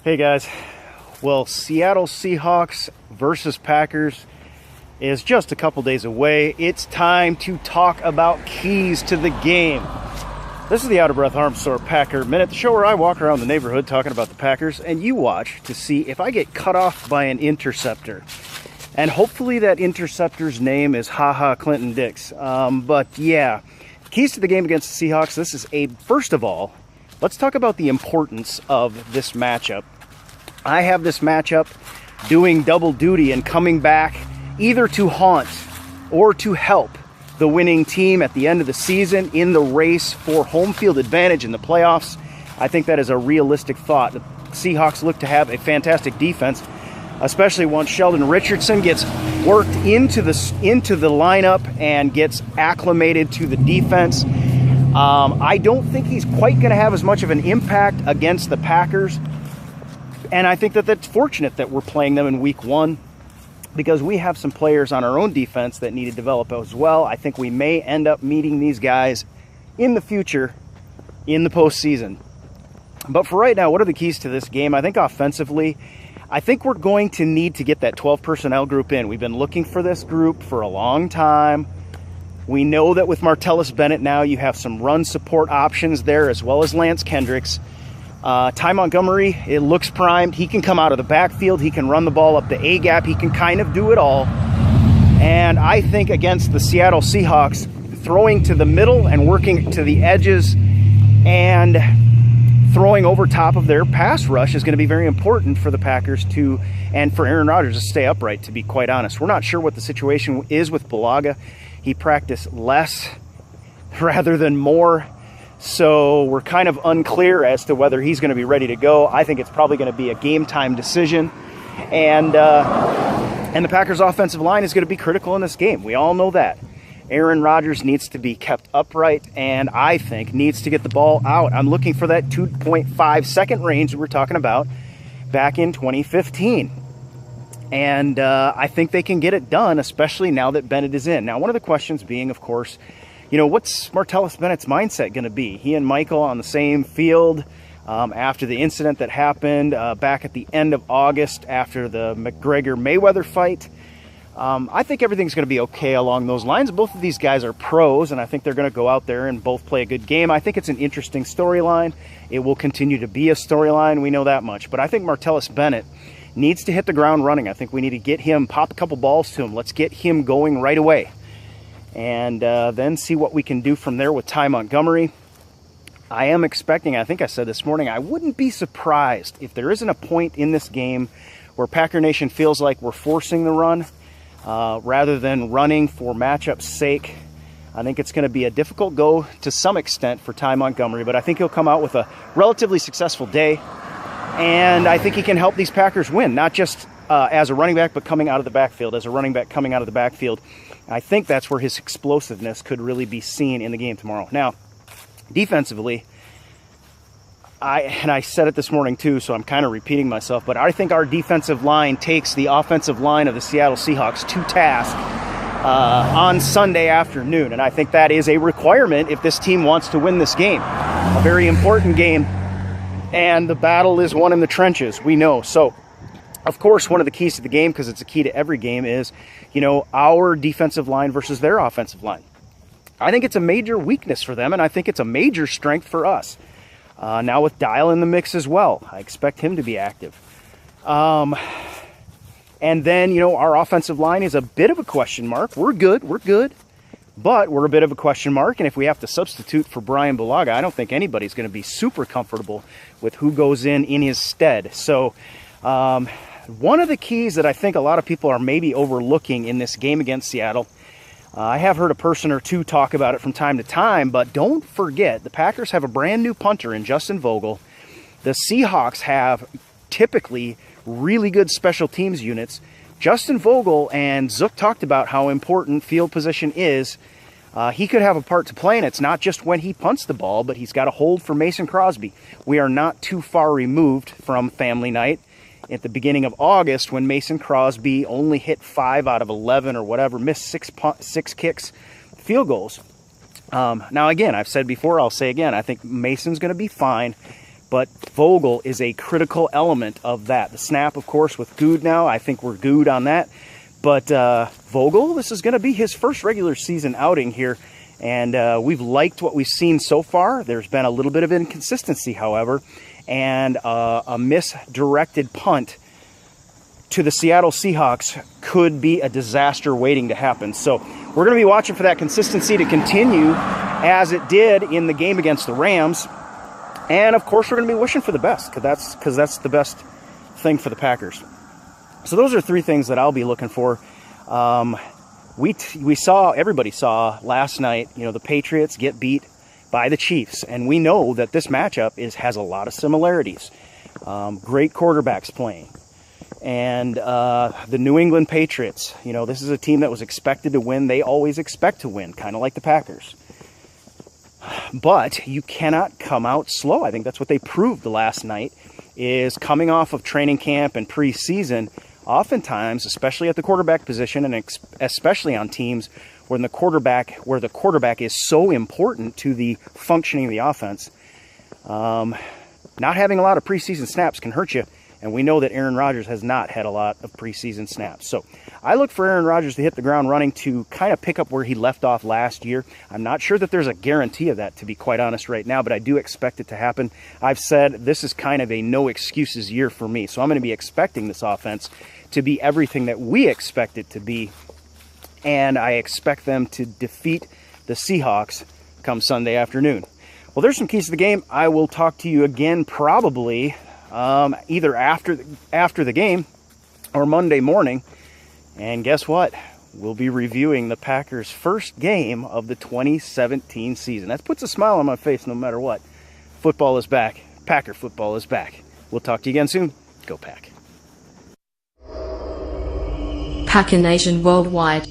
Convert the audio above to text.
Hey guys, well, Seattle Seahawks versus Packers is just a couple days away. It's time to talk about keys to the game. This is the Out of Breath Arm Store Packer Minute, the show where I walk around the neighborhood talking about the Packers, and you watch to see if I get cut off by an interceptor. And hopefully that interceptor's name is Clinton Dix. But yeah, keys to the game against the Seahawks. This is first of all, let's talk about the importance of this matchup. I have this matchup doing double duty and coming back either to haunt or to help the winning team at the end of the season in the race for home field advantage in the playoffs. I think that is a realistic thought. The Seahawks look to have a fantastic defense, especially once Sheldon Richardson gets worked into the lineup and gets acclimated to the defense. I don't think he's quite going to have as much of an impact against the Packers. And I think that that's fortunate that we're playing them in week one, because we have some players on our own defense that need to develop as well. I think we may end up meeting these guys in the future in the postseason. But for right now, what are the keys to this game? I think offensively, I think we're going to need to get that 12 personnel group in. We've been looking for this group for a long time. We know that with Martellus Bennett now, you have some run support options there, as well as Lance Kendricks. Ty Montgomery, it looks primed. He can come out of the backfield. He can run the ball up the A-gap. He can kind of do it all. And I think against the Seattle Seahawks, throwing to the middle and working to the edges and throwing over top of their pass rush is going to be very important for the Packers and for Aaron Rodgers to stay upright, to be quite honest. We're not sure what the situation is with Bulaga. He practiced less rather than more. So we're kind of unclear as to whether he's going to be ready to go. I think it's probably going to be a game time decision. And the Packers' offensive line is going to be critical in this game. We all know that. Aaron Rodgers needs to be kept upright, and I think needs to get the ball out. I'm looking for that 2.5 second range we were talking about back in 2015. And I think they can get it done, especially now that Bennett is in. Now, one of the questions being, of course, what's Martellus Bennett's mindset going to be? He and Michael on the same field after the incident that happened back at the end of August after the McGregor-Mayweather fight. I think everything's going to be okay along those lines. Both of these guys are pros, and I think they're going to go out there and both play a good game. I think it's an interesting storyline. It will continue to be a storyline. We know that much. But I think Martellus Bennett needs to hit the ground running. I think we need to get him, pop a couple balls to him. Let's get him going right away. And then see what we can do from there with Ty Montgomery. I am expecting, I think I said this morning, I wouldn't be surprised if there isn't a point in this game where Packer Nation feels like we're forcing the run rather than running for matchup's sake. I think it's going to be a difficult go to some extent for Ty Montgomery, but I think he'll come out with a relatively successful day. And I think he can help these Packers win, not just as a running back, but coming out of the backfield, as a running back coming out of the backfield. I think that's where his explosiveness could really be seen in the game tomorrow. Now, defensively, I said it this morning too, so I'm kind of repeating myself, but I think our defensive line takes the offensive line of the Seattle Seahawks to task on Sunday afternoon, and I think that is a requirement if this team wants to win this game. A very important game, and the battle is won in the trenches, we know. So, of course, one of the keys to the game, because it's a key to every game, is, our defensive line versus their offensive line. I think it's a major weakness for them, and I think it's a major strength for us. Now with Dial in the mix as well, I expect him to be active. And then, our offensive line is a bit of a question mark. We're good, but we're a bit of a question mark, and if we have to substitute for Brian Bulaga, I don't think anybody's going to be super comfortable with who goes in his stead. So, one of the keys that I think a lot of people are maybe overlooking in this game against Seattle, I have heard a person or two talk about it from time to time, but don't forget, the Packers have a brand new punter in Justin Vogel. The Seahawks have typically really good special teams units. Justin Vogel and Zook talked about how important field position is. He could have a part to play, and it's not just when he punts the ball, but he's got a hold for Mason Crosby. We are not too far removed from family night at the beginning of August when Mason Crosby only hit 5 out of 11 or whatever, missed six kicks, field goals. Now, again, I've said before, I'll say again, I think Mason's going to be fine. but Vogel is a critical element of that. The snap, of course, with Good now. I think we're good on that. But Vogel, this is going to be his first regular season outing here, and we've liked what we've seen so far. There's been a little bit of inconsistency, however, and a misdirected punt to the Seattle Seahawks could be a disaster waiting to happen. So we're going to be watching for that consistency to continue as it did in the game against the Rams. And, of course, we're going to be wishing for the best because that's the best thing for the Packers. So those are three things that I'll be looking for. Everybody saw last night, the Patriots get beat by the Chiefs. And we know that this matchup has a lot of similarities. Great quarterbacks playing. And the New England Patriots, this is a team that was expected to win. They always expect to win, kind of like the Packers. But you cannot come out slow. I think that's what they proved the last night, is coming off of training camp and preseason. Oftentimes, especially at the quarterback position, and especially on teams where the quarterback is so important to the functioning of the offense, not having a lot of preseason snaps can hurt you. And we know that Aaron Rodgers has not had a lot of preseason snaps. So I look for Aaron Rodgers to hit the ground running to kind of pick up where he left off last year. I'm not sure that there's a guarantee of that, to be quite honest, right now, but I do expect it to happen. I've said this is kind of a no excuses year for me. So I'm going to be expecting this offense to be everything that we expect it to be. And I expect them to defeat the Seahawks come Sunday afternoon. Well, there's some keys to the game. I will talk to you again probably either after the game or Monday morning. And guess what? We'll be reviewing the Packers' first game of the 2017 season. That puts a smile on my face no matter what. Football is back. Packer football is back. We'll talk to you again soon. Go Pack. Packer Nation worldwide.